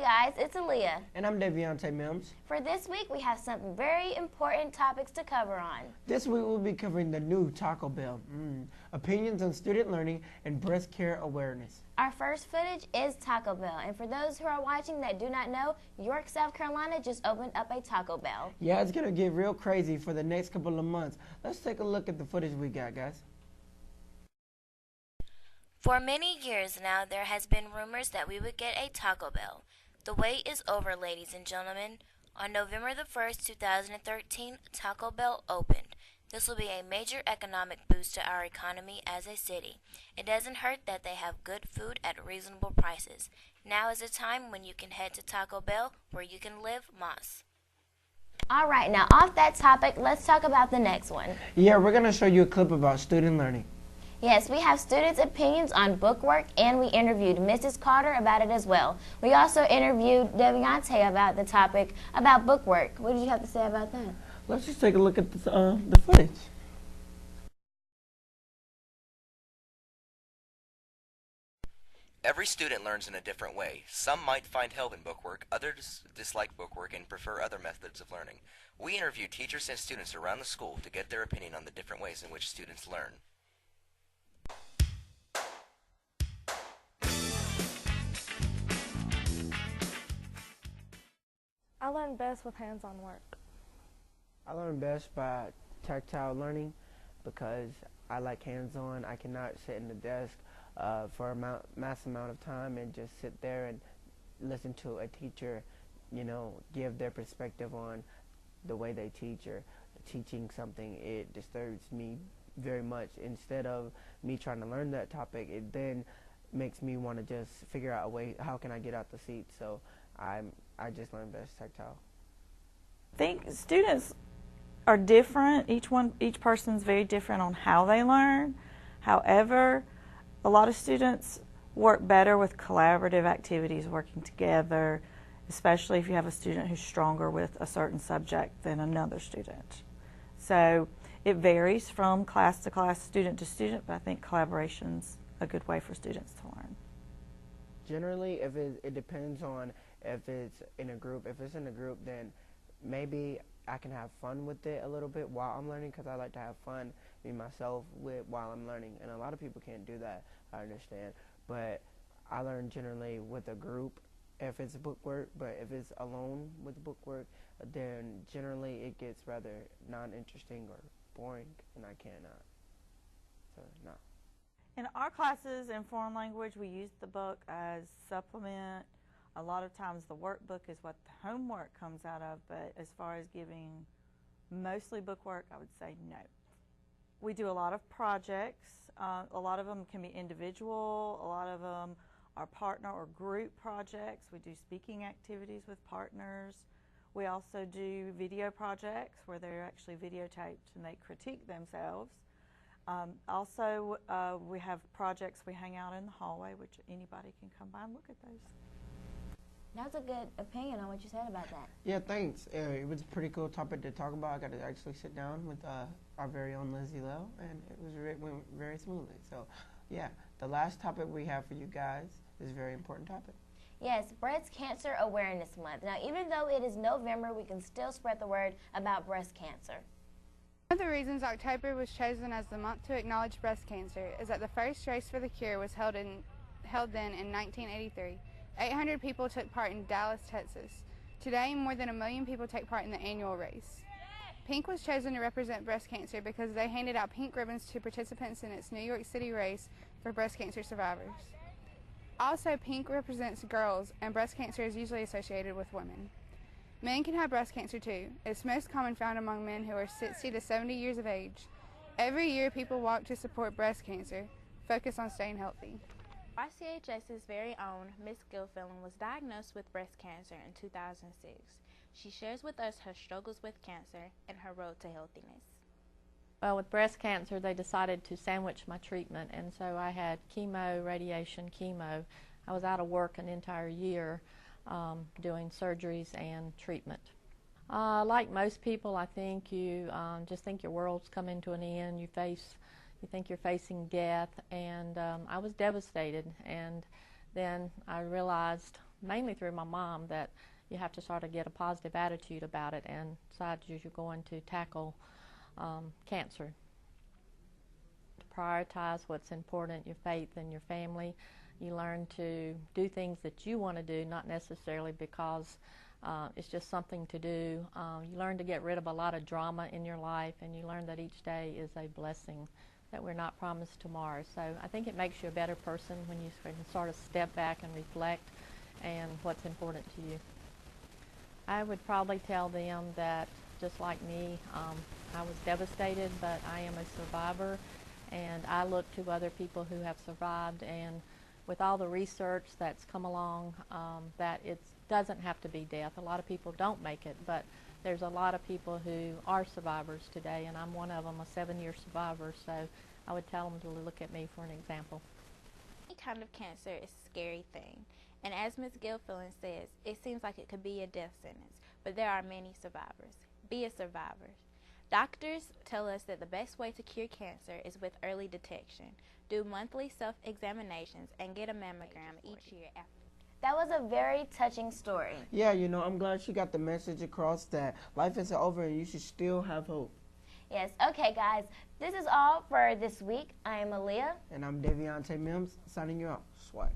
guys, it's Aaliyah. And I'm Deviante Mims. For this week, we have some very important topics to cover on. This week we'll be covering the new Taco Bell, opinions on student learning and breast care awareness. Our first footage is Taco Bell, and for those who are watching that do not know, York, South Carolina just opened up a Taco Bell. Yeah, it's going to get real crazy for the next couple of months. Let's take a look at the footage we got, guys. For many years now, there has been rumors that we would get a Taco Bell. The wait is over, ladies and gentlemen. On November the 1st, 2013, Taco Bell opened. This will be a major economic boost to our economy as a city. It doesn't hurt that they have good food at reasonable prices. Now is the time when you can head to Taco Bell, where you can live Moss. All right, now off that topic, let's talk about the next one. Yeah, we're going to show you a clip about student learning. Yes, we have students' opinions on bookwork, and we interviewed Mrs. Carter about it as well. We also interviewed Deviante about the topic about bookwork. What did you have to say about that? Let's just take a look at the footage. Every student learns in a different way. Some might find help in bookwork, others dislike bookwork and prefer other methods of learning. We interviewed teachers and students around the school to get their opinion on the different ways in which students learn. I learn best with hands-on work. I learn best by tactile learning because I like hands-on. I cannot sit in the desk for a mass amount of time and just sit there and listen to a teacher, give their perspective on the way they teach or teaching something. It disturbs me very much. Instead of me trying to learn that topic, it then makes me want to just figure out a way, how can I get out the seat? So I just learn best tactile. I think students are different. Each person's very different on how they learn. However, a lot of students work better with collaborative activities, working together, especially if you have a student who's stronger with a certain subject than another student. So it varies from class to class, student to student, but I think collaboration's a good way for students to learn. Generally, if it depends on if it's in a group. If it's in a group, then maybe I can have fun with it a little bit while I'm learning, because I like to have fun, me myself, while I'm learning. And a lot of people can't do that, I understand. But I learn generally with a group if it's bookwork, but if it's alone with bookwork, then generally it gets rather non-interesting or boring, and I cannot. So, no. In our classes in foreign language, we use the book as supplement. A lot of times the workbook is what the homework comes out of, but as far as giving mostly bookwork, I would say no. We do a lot of projects. A lot of them can be individual. A lot of them are partner or group projects. We do speaking activities with partners. We also do video projects where they're actually videotaped and they critique themselves. We have projects we hang out in the hallway, which anybody can come by and look at those. That's a good opinion on what you said about that. Yeah, thanks. It was a pretty cool topic to talk about. I got to actually sit down with our very own Lizzie Lowe, and it went very smoothly. So, yeah, the last topic we have for you guys is a very important topic. Yes, Breast Cancer Awareness Month. Now, even though it is November, we can still spread the word about breast cancer. One of the reasons October was chosen as the month to acknowledge breast cancer is that the first race for the cure was held then in 1983. 800 people took part in Dallas, Texas. Today, more than 1 million people take part in the annual race. Pink was chosen to represent breast cancer because they handed out pink ribbons to participants in its New York City race for breast cancer survivors. Also, pink represents girls, and breast cancer is usually associated with women. Men can have breast cancer too. It's most common found among men who are 60 to 70 years of age. Every year, people walk to support breast cancer, focus on staying healthy. YCHS's very own Miss Gilfillan was diagnosed with breast cancer in 2006. She shares with us her struggles with cancer and her road to healthiness. Well, with breast cancer, they decided to sandwich my treatment, and so I had chemo, radiation, chemo. I was out of work an entire year doing surgeries and treatment. Like most people, I think you just think your world's coming to an end. You think you're facing death, and I was devastated. And then I realized mainly through my mom, that you have to sort of get a positive attitude about it and decide you're going to tackle cancer. To prioritize what's important, your faith and your family. You learn to do things that you want to do, not necessarily because it's just something to do. You learn to get rid of a lot of drama in your life, and you learn that each day is a blessing that we're not promised tomorrow. So I think it makes you a better person when you can sort of step back and reflect and what's important to you. I would probably tell them that, just like me, I was devastated, but I am a survivor, and I look to other people who have survived, and with all the research that's come along, that it doesn't have to be death. A lot of people don't make it, but there's a lot of people who are survivors today, and I'm one of them, a 7-year survivor, so I would tell them to look at me for an example. Any kind of cancer is a scary thing, and as Ms. Gilfillan says, it seems like it could be a death sentence, but there are many survivors. Be a survivor. Doctors tell us that the best way to cure cancer is with early detection. Do monthly self-examinations and get a mammogram each year after. That was a very touching story. Yeah, you know, I'm glad she got the message across that life isn't over and you should still have hope. Yes, okay guys, this is all for this week. I am Aaliyah. And I'm Deviante Mims, signing you out. Swag.